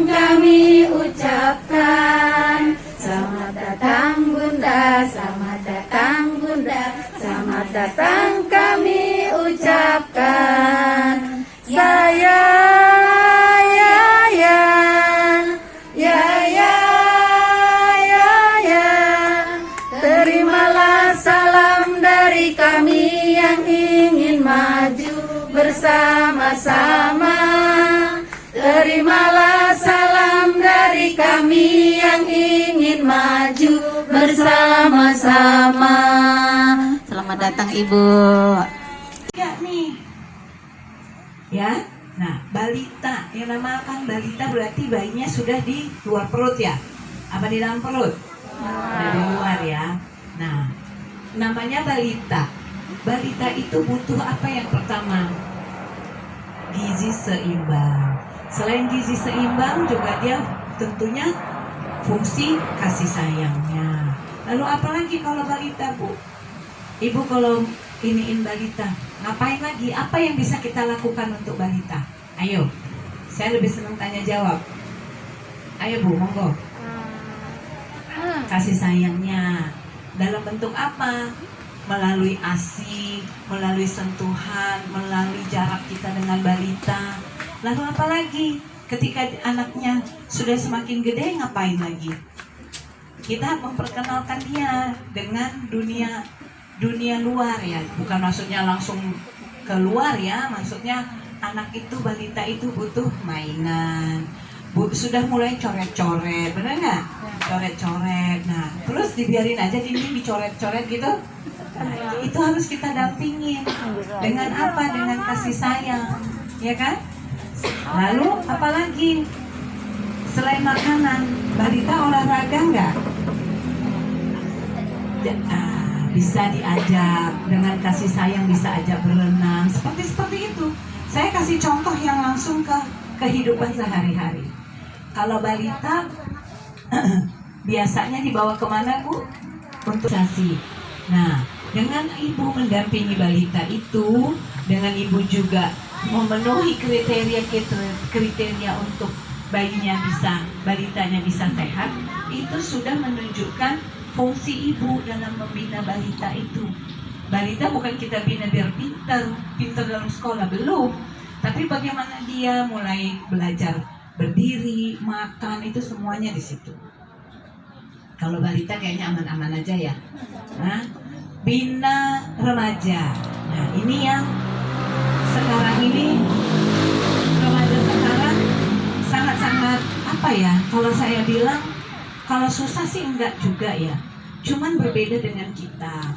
kami ucapkan. Selamat datang Bunda, selamat datang Bunda, selamat datang kami ucapkan. Saya Yayan, Yayan, terimalah salam dari kami yang ingin maju bersama-sama. Terimalah salam dari kami yang ingin maju bersama-sama. Selamat datang Ibu. Ya nih, ya. Nah, balita yang namakan balita berarti bayinya sudah di luar perut ya? Apa di dalam perut? Dari luar ya. Nah, namanya balita. Balita itu butuh apa yang pertama? Gizi seimbang. Selain gizi seimbang juga dia tentunya fungsi kasih sayangnya. Lalu apalagi kalau balita, Bu? Ibu kalau iniin balita, ngapain lagi? Apa yang bisa kita lakukan untuk balita? Ayo, saya lebih senang tanya jawab. Ayo Bu, monggo. Kasih sayangnya dalam bentuk apa? Melalui ASI, melalui sentuhan, melalui jarak kita dengan balita. Lalu apa lagi? Ketika anaknya sudah semakin gede, ngapain lagi? Kita memperkenalkan dia dengan dunia luar ya. Bukan maksudnya langsung keluar ya. Maksudnya anak itu, balita itu butuh mainan. Sudah mulai coret-coret, bener nggak? Coret-coret. Nah, terus dibiarin aja dinding dicoret-coret gitu. Nah, itu harus kita dampingin. Dengan apa? Dengan kasih sayang, ya kan? Lalu apalagi? Selain makanan, balita olahraga nggak? Bisa diajak dengan kasih sayang, bisa ajak berenang, seperti itu. Saya kasih contoh yang langsung ke kehidupan sehari-hari. Kalau balita biasanya dibawa kemana, Bu? Untuk kasih. Nah, dengan ibu mendampingi balita itu, dengan ibu juga memenuhi kriteria untuk balitanya bisa sehat, itu sudah menunjukkan fungsi ibu dalam membina balita itu. Balita bukan kita bina biar pintar dalam sekolah, belum. Tapi bagaimana dia mulai belajar berdiri, makan, itu semuanya di situ. Kalau balita kayaknya aman-aman aja ya. Nah, bina remaja. Nah, ini yang sekarang ini, remaja sekarang sangat-sangat apa ya? Kalau saya bilang, kalau susah sih enggak juga ya. Cuman berbeda dengan kita.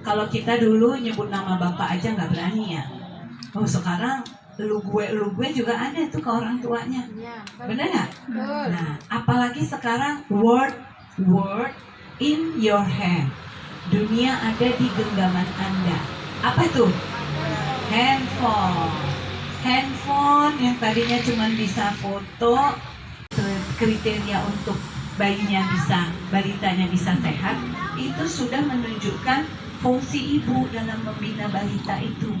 Kalau kita dulu nyebut nama bapak aja nggak berani ya. Oh, sekarang lu gue juga ada tuh ke orang tuanya. Bener nggak? Nah, apalagi sekarang word in your hand. Dunia ada di genggaman Anda. Apa tuh? Handphone yang tadinya cuma bisa foto, kriteria untuk balitanya bisa sehat, itu sudah menunjukkan fungsi ibu dalam membina balita itu.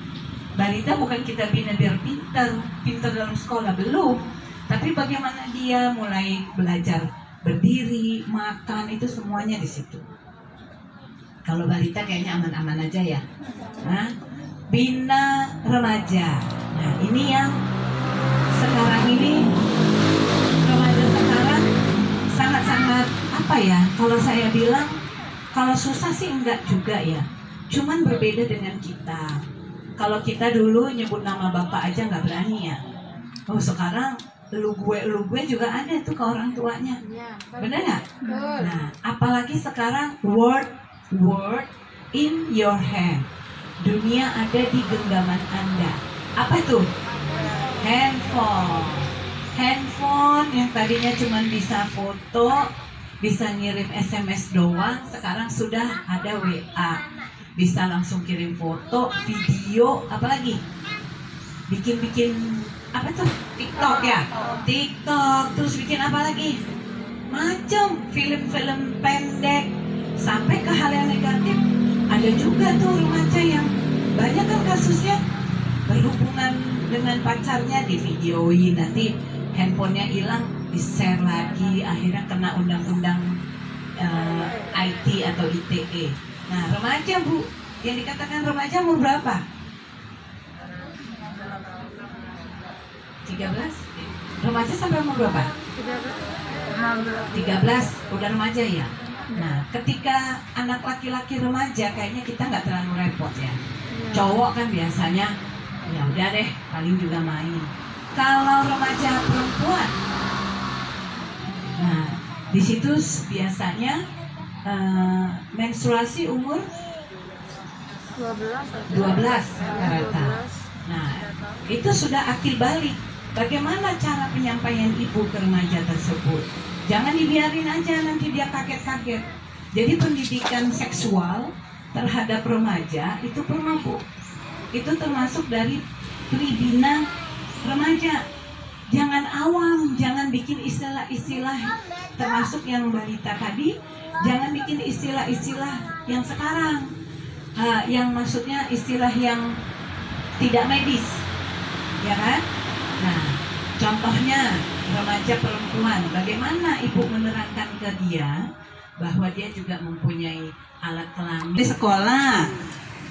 Balita bukan kita bina biar pintar dalam sekolah, belum. Tapi bagaimana dia mulai belajar berdiri, makan, itu semuanya di situ. Kalau balita kayaknya aman-aman aja ya. Nah, bina remaja. Nah, ini yang sekarang ini, remaja sekarang sangat-sangat apa ya? Kalau saya bilang, kalau susah sih enggak juga ya. Cuman berbeda dengan kita. Kalau kita dulu nyebut nama bapak aja nggak berani ya. Oh, sekarang lu gue juga ada tuh ke orang tuanya. Bener nggak? Nah, apalagi sekarang word in your hand. Dunia ada di genggaman Anda. Apa tuh? Handphone yang tadinya cuma bisa foto, bisa ngirim SMS doang, sekarang sudah ada WA. Bisa langsung kirim foto, video, apalagi bikin apa tuh? TikTok ya? TikTok, terus bikin apa lagi? Macam film-film pendek, sampai ke hal yang negatif. Ada juga tuh remaja yang banyak kan kasusnya berhubungan dengan pacarnya di videoin, nanti handphonenya hilang, di-share lagi, akhirnya kena undang-undang IT atau ITE. Nah, remaja Bu, yang dikatakan remaja umur berapa? 13? Remaja sampai umur berapa? 13, udah remaja ya? Nah, ketika anak laki-laki remaja kayaknya kita nggak terlalu repot ya. Cowok kan biasanya ya udah deh, paling juga main. Kalau remaja perempuan, nah di situ biasanya menstruasi umur 12 rata. Nah, itu sudah akil balik. Bagaimana cara penyampaian ibu ke remaja tersebut? Jangan dibiarin aja nanti dia kaget-kaget. Jadi pendidikan seksual terhadap remaja itu perlu Bu. Itu termasuk dari tribina remaja. Jangan awam, jangan bikin istilah-istilah termasuk yang balita tadi. Jangan bikin istilah-istilah yang sekarang, yang maksudnya istilah yang tidak medis, ya kan? Nah, contohnya remaja perempuan, bagaimana ibu menerangkan ke dia bahwa dia juga mempunyai alat kelamin. Di sekolah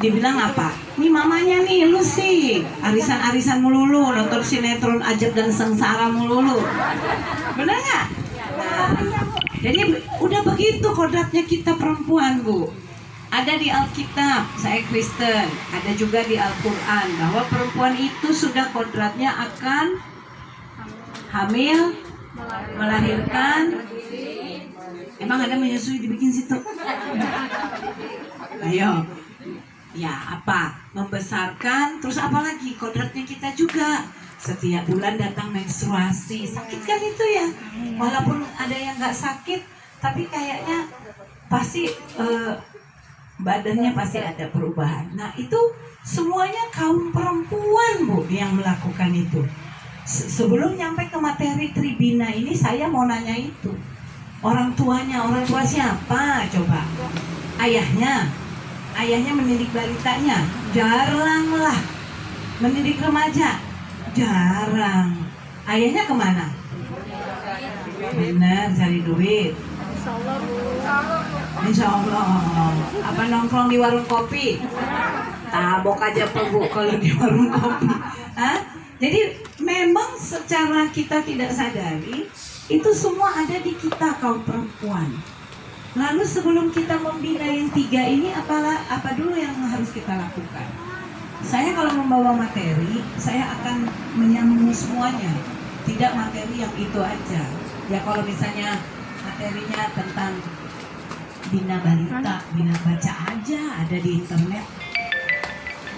dibilang apa? Nih mamanya nih, lu sih arisan-arisan melulu, nonton sinetron Ajab dan Sengsara melulu. Benar nggak? Nah, jadi udah begitu kodratnya kita perempuan Bu. Ada di Alkitab, saya Kristen, ada juga di Al-Quran bahwa perempuan itu sudah kodratnya akan hamil, melahirkan. Emang ada menyusui dibikin situ? Ayo, ya apa? Membesarkan, terus apa lagi? Kodratnya kita juga setiap bulan datang menstruasi. Sakit kan itu ya? Walaupun ada yang nggak sakit, tapi kayaknya pasti badannya pasti ada perubahan. Nah itu semuanya kaum perempuan Bu yang melakukan itu. Sebelum nyampe ke materi tribina ini, saya mau nanya itu. Orang tuanya, orang tua siapa coba? Ayahnya mendidik balitanya? Jarang lah. Mendidik remaja? Jarang. Ayahnya kemana? Benar, cari duit. Insya Allah. Apa nongkrong di warung kopi? Tabok aja Bu kalau di warung kopi. Hah? Jadi memang secara kita tidak sadari itu semua ada di kita kaum perempuan. Lalu sebelum kita membina yang 3 ini apa dulu yang harus kita lakukan? Saya kalau membawa materi, saya akan menyambung semuanya. Tidak materi yang itu aja. Ya kalau misalnya materinya tentang bina balita, bina baca aja ada di internet.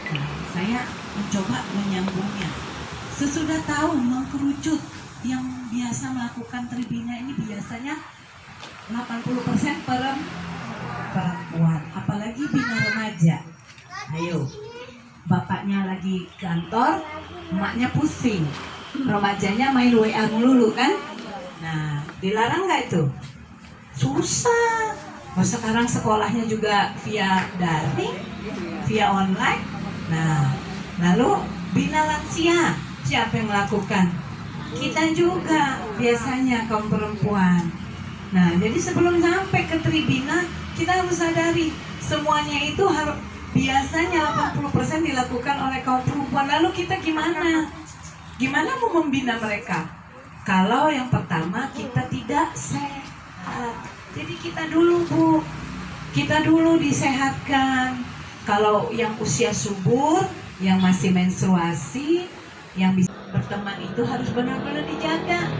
Nah, saya mencoba menyambungnya. Sesudah tahun mengkerucut, yang biasa melakukan tribina ini biasanya 80% perempuan, apalagi bina remaja. Ayo, bapaknya lagi kantor, emaknya pusing, remajanya main WA melulu kan? Nah, dilarang nggak itu? Susah. Oh, sekarang sekolahnya juga via daring, via online. Nah, lalu bina lansia, siapa yang melakukan? Kita juga biasanya kaum perempuan. Nah, jadi sebelum sampai ke tribina, kita harus sadari semuanya itu harus biasanya 80% dilakukan oleh kaum perempuan. Lalu kita gimana? Gimana mau membina mereka? Kalau yang pertama kita tidak sehat. Jadi kita dulu Bu, kita dulu disehatkan. Kalau yang usia subur, yang masih menstruasi, yang bisa berteman itu harus benar-benar dijaga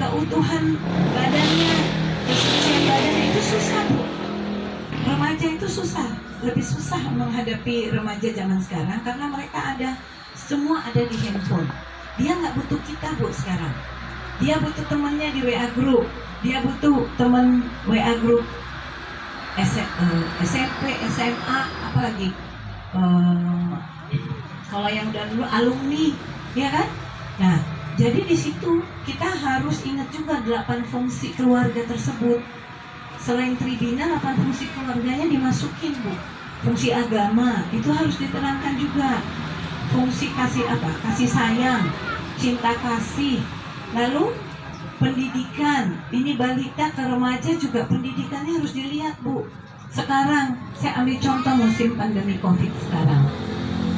keutuhan badannya, kesucian badannya. Itu susah Bu. Remaja itu susah, lebih susah menghadapi remaja zaman sekarang karena mereka semua ada di handphone. Dia nggak butuh kita Bu sekarang. Dia butuh temannya di WA group. Dia butuh teman WA group SMP, SMA, apalagi kalau yang udah dulu alumni, ya kan? Nah, jadi di situ kita harus ingat juga 8 fungsi keluarga tersebut. Selain tribina, 8 fungsi keluarganya dimasukin Bu. Fungsi agama itu harus diterangkan juga. Fungsi kasih apa? Kasih sayang, cinta kasih, Lalu pendidikan, ini balita ke remaja juga pendidikannya harus dilihat, Bu. Sekarang saya ambil contoh musim pandemi COVID sekarang.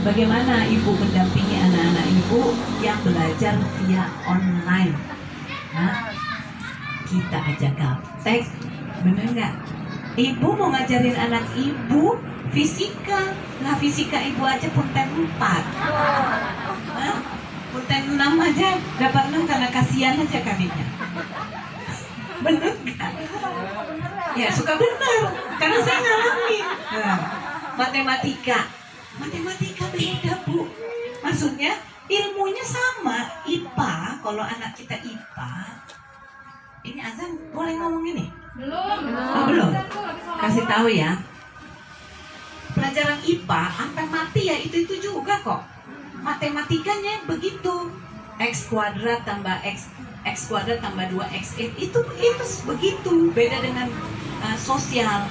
Bagaimana ibu mendampingi anak-anak ibu yang belajar via online? Nah, kita aja gaptek, bener nggak? Ibu mau ngajarin anak ibu fisika, nah fisika ibu aja punten 4, nah, punten 6 aja dapat 6 karena kasihan aja kaminya. Bener nggak? Ya suka bener, karena saya ngalamin. Nah, matematika beda, Bu. Maksudnya ilmunya sama, IPA. Kalau anak kita IPA, ini Azan boleh ngomong ini? Belum. Kasih tahu ya. Pelajaran IPA sampai mati ya itu juga kok. Matematikanya begitu. X kuadrat tambah X kuadrat tambah 2X itu begitu. Beda dengan sosial.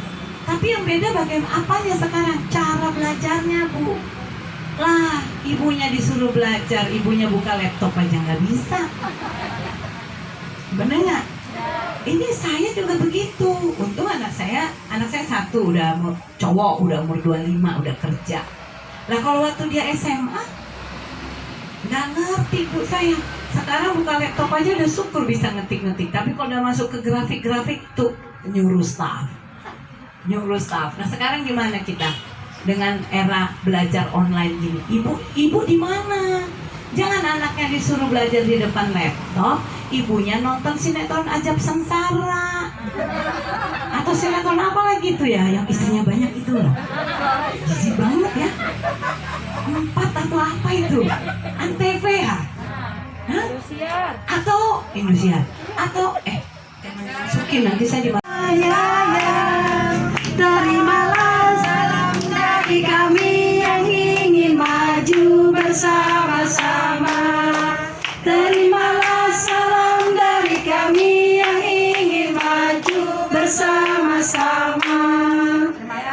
Tapi yang beda bagaimana apanya sekarang? Cara belajarnya, Bu. Lah, ibunya disuruh belajar, ibunya buka laptop aja nggak bisa. Bener nggak? Ini saya juga begitu. Untung anak saya satu udah cowok, udah umur 25, udah kerja. Lah kalau waktu dia SMA, nggak ngerti, Bu saya. Sekarang buka laptop aja udah syukur bisa ngetik-ngetik. Tapi kalau udah masuk ke grafik-grafik tuh nyuruh staff. Nah sekarang gimana kita dengan era belajar online gini? Ibu di mana? Jangan anaknya disuruh belajar di depan laptop, ibunya nonton sinetron Ajab Sengsara atau sinetron apa lagi tuh ya yang isinya banyak itu loh. Jijik banget ya. 4 atau apa itu? Antv ya? Hah? Atau Indosiar? Atau jangan masukin nanti saya dimasukin. Terimalah salam dari kami yang ingin maju bersama-sama. Terimalah salam dari kami yang ingin maju bersama-sama.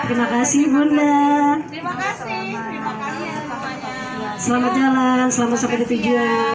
Terima kasih Bunda. Terima kasih semuanya. Selamat jalan, selamat sampai di tujuan.